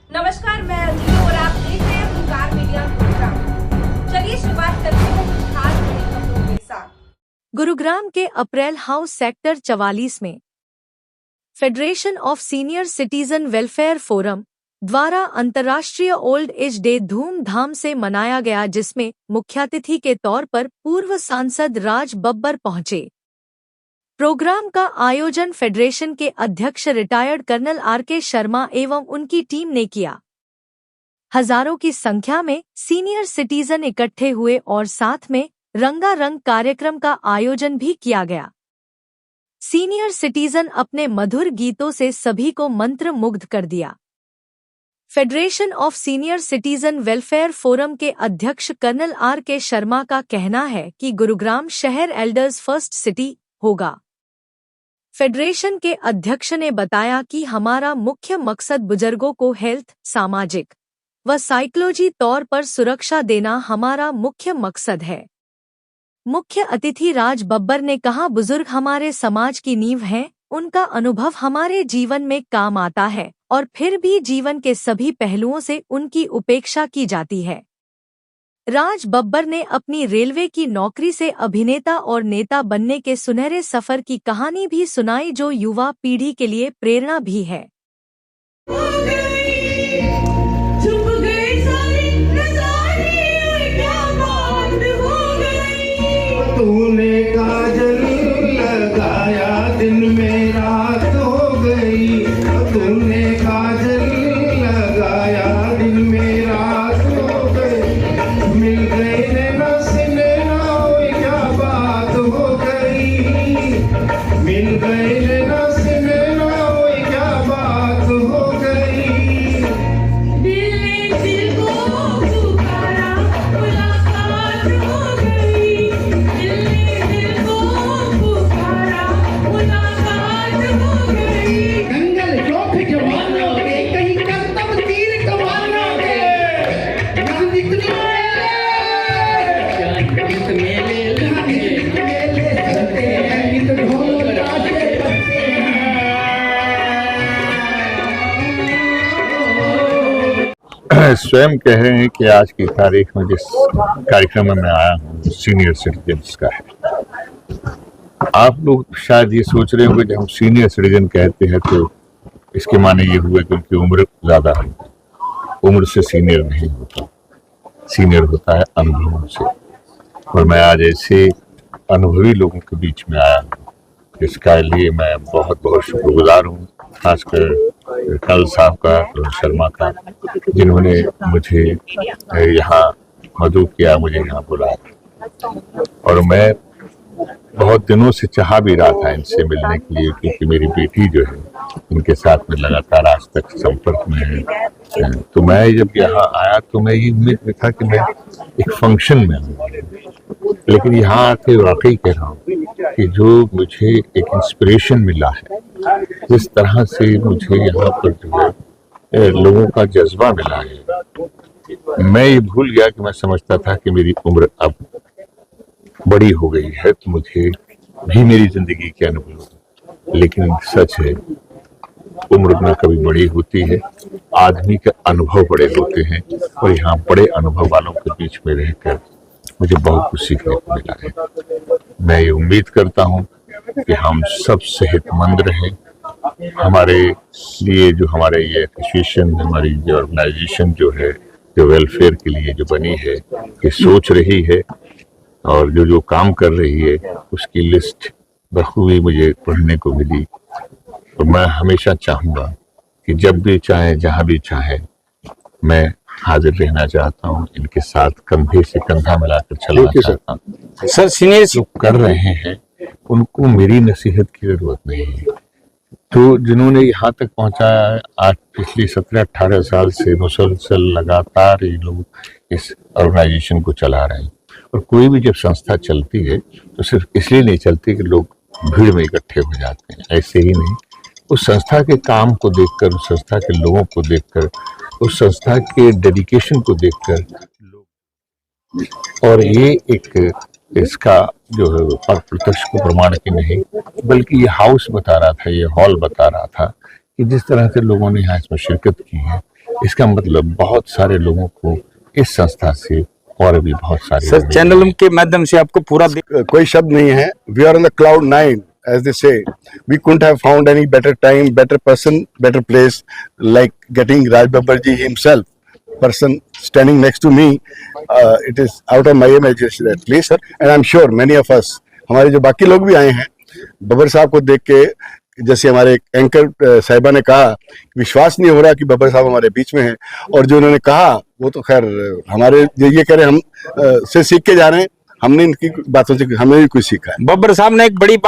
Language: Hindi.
नमस्कार, मैं अंजलि और आप देख रहे हैं गुरुग्राम मीडिया गुरुग्राम। चलिए शुरुआत करते हैं कुछ खास बड़ी खबरों के साथ। गुरुग्राम के अप्रैल हाउस सेक्टर 44 में federation of senior citizen welfare forum द्वारा अंतर्राष्ट्रीय ओल्ड एज डे धूमधाम से मनाया गया, जिसमें मुख्यातिथि के तौर पर पूर्व सांसद राज बब्बर पहुंचे। प्रोग्राम का आयोजन फेडरेशन के अध्यक्ष रिटायर्ड कर्नल RK शर्मा एवं उनकी टीम ने किया। हजारों की संख्या में सीनियर सिटीजन इकट्ठे हुए और साथ में रंगारंग कार्यक्रम का आयोजन भी किया गया। सीनियर सिटीजन अपने मधुर गीतों से सभी को मंत्रमुग्ध कर दिया। Federation of senior citizen welfare forum के अध्यक्ष कर्नल RK शर्मा का कहना है कि गुरुग्राम शहर एल्डर्स फर्स्ट सिटी होगा। फेडरेशन के अध्यक्ष ने बताया कि हमारा मुख्य मकसद बुजुर्गों को हेल्थ, सामाजिक व साइकोलॉजी तौर पर सुरक्षा देना हमारा मुख्य मकसद है। मुख्य अतिथि राज बब्बर ने कहा, बुजुर्ग हमारे समाज की नींव हैं, उनका अनुभव हमारे जीवन में काम आता है और फिर भी जीवन के सभी पहलुओं से उनकी उपेक्षा की जाती है। राज बब्बर ने अपनी रेलवे की नौकरी से अभिनेता और नेता बनने के सुनहरे सफर की कहानी भी सुनाई, जो युवा पीढ़ी के लिए प्रेरणा भी है। तूने काजल लगाया दिन में रात हो गई, तूने काजल लगाया दिन में रात हो गई, मिल गए नैना से नैना क्या बात हो गई, मिल गए नैना से नैना क्या बात हो गई। दिल ने दिल को पुकारा, मुलाकात हो गई, दिल ने दिल को पुकारा, मुलाकात हो गई। दंगल चौक जवानों के, कहीं करतब तीर कमानों के, यहाँ जितने मेले चलते हैं, गीत ढोल राजे बजते हैं। स्वयं कह रहे हैं कि आज की तारीख में जिस कार्यक्रम में मैं आया हूँ सीनियर सिटीजन्स का है। आप लोग शायद ये सोच रहे होंगे जब हम सीनियर सिटीजन कहते हैं तो इसके माने ये हुए कि उनकी उम्र ज्यादा है। उम्र से सीनियर नहीं होता, सीनियर होता है अनुभवों से। और मैं आज ऐसे अनुभवी लोगों के बीच में आया हूँ, इसका लिए मैं बहुत बहुत शुक्रगुजार हूँ, खासकर कर्नल साहब का, कर्नल शर्मा का, जिन्होंने मुझे यहाँ मदऊ किया, मुझे यहाँ बुलाया। और मैं बहुत दिनों से चाह भी रहा था इनसे मिलने के लिए, क्योंकि मेरी बेटी जो है इनके साथ में लगातार आज तक संपर्क में है। तो मैं जब यहाँ आया तो मैं ये उम्मीद में था कि मैं एक फंक्शन में हूँ, लेकिन यहाँ आके वाकई कह रहा हूँ कि जो मुझे एक इंस्पिरेशन मिला है, जिस तरह से मुझे यहाँ पर जो है लोगों का जज्बा मिला है, मैं ये भूल गया कि मैं समझता था कि मेरी उम्र अब बड़ी हो गई है तो मुझे भी मेरी जिंदगी के अनुभव। लेकिन सच है, उम्र न कभी बड़ी होती है, आदमी के अनुभव बड़े होते हैं। और यहाँ बड़े अनुभव वालों के बीच में रहकर मुझे बहुत कुछ सीखने को मिला है। मैं ये उम्मीद करता हूँ कि हम सब सेहतमंद रहें। हमारे लिए जो हमारे ये एसोसिएशन, हमारी जो ऑर्गेनाइजेशन जो है, जो वेलफेयर के लिए जो बनी है, कि सोच रही है और जो जो काम कर रही है, उसकी लिस्ट बखूबी मुझे पढ़ने को मिली। और मैं हमेशा चाहूँगा कि जब भी चाहे, जहाँ भी चाहे, मैं हाजिर रहना चाहता हूँ, इनके साथ कंधे से कंधा मिलाकर चलना चाहता हूँ। सर, सीनियर जो कर रहे हैं उनको मेरी नसीहत की जरूरत नहीं है। तो जिन्होंने यहाँ तक पहुँचाया है, आज पिछले 17-18 साल से मुसलसल लगातार ये लोग इस ऑर्गेनाइजेशन को चला रहे हैं। और कोई भी जब संस्था चलती है तो सिर्फ इसलिए नहीं चलती कि लोग भीड़ में इकट्ठे हो जाते हैं, ऐसे ही नहीं। उस संस्था के काम को देखकर, उस संस्था के लोगों को देखकर, उस संस्था के डेडिकेशन को देखकर लोग, और ये एक इसका जो है प्रत्यक्ष को प्रमाण की नहीं, बल्कि ये हाउस बता रहा था, ये हॉल बता रहा था कि जिस तरह से लोगों ने यहाँ इसमें शिरकत की है, इसका मतलब बहुत सारे लोगों को इस संस्था से और भी बहुत सारे सर लोग चैनल के माध्यम से आपको पूरा कोई शब्द नहीं है. We are on the cloud 9, as they say. We couldn't have found any better time, better person, better place, like getting Raj Babbar ji himself, person standing next to me. It is out of my imagination at least, and I'm sure many of us, हमारे जो बाकी लोग भी आए हैं, बब्बर साहब को देख के, जैसे हमारे एंकर साहिबा ने कहा, विश्वास नहीं हो रहा कि बब्बर साहब हमारे बीच में हैं. और जो उन्होंने कहा वो तो खैर हमारे ये कह रहे हम से सीख के जा रहे हैं. हमने इनकी बातों से हमें भी कुछ सीखा है. बब्बर साहब ने एक बड़ी बात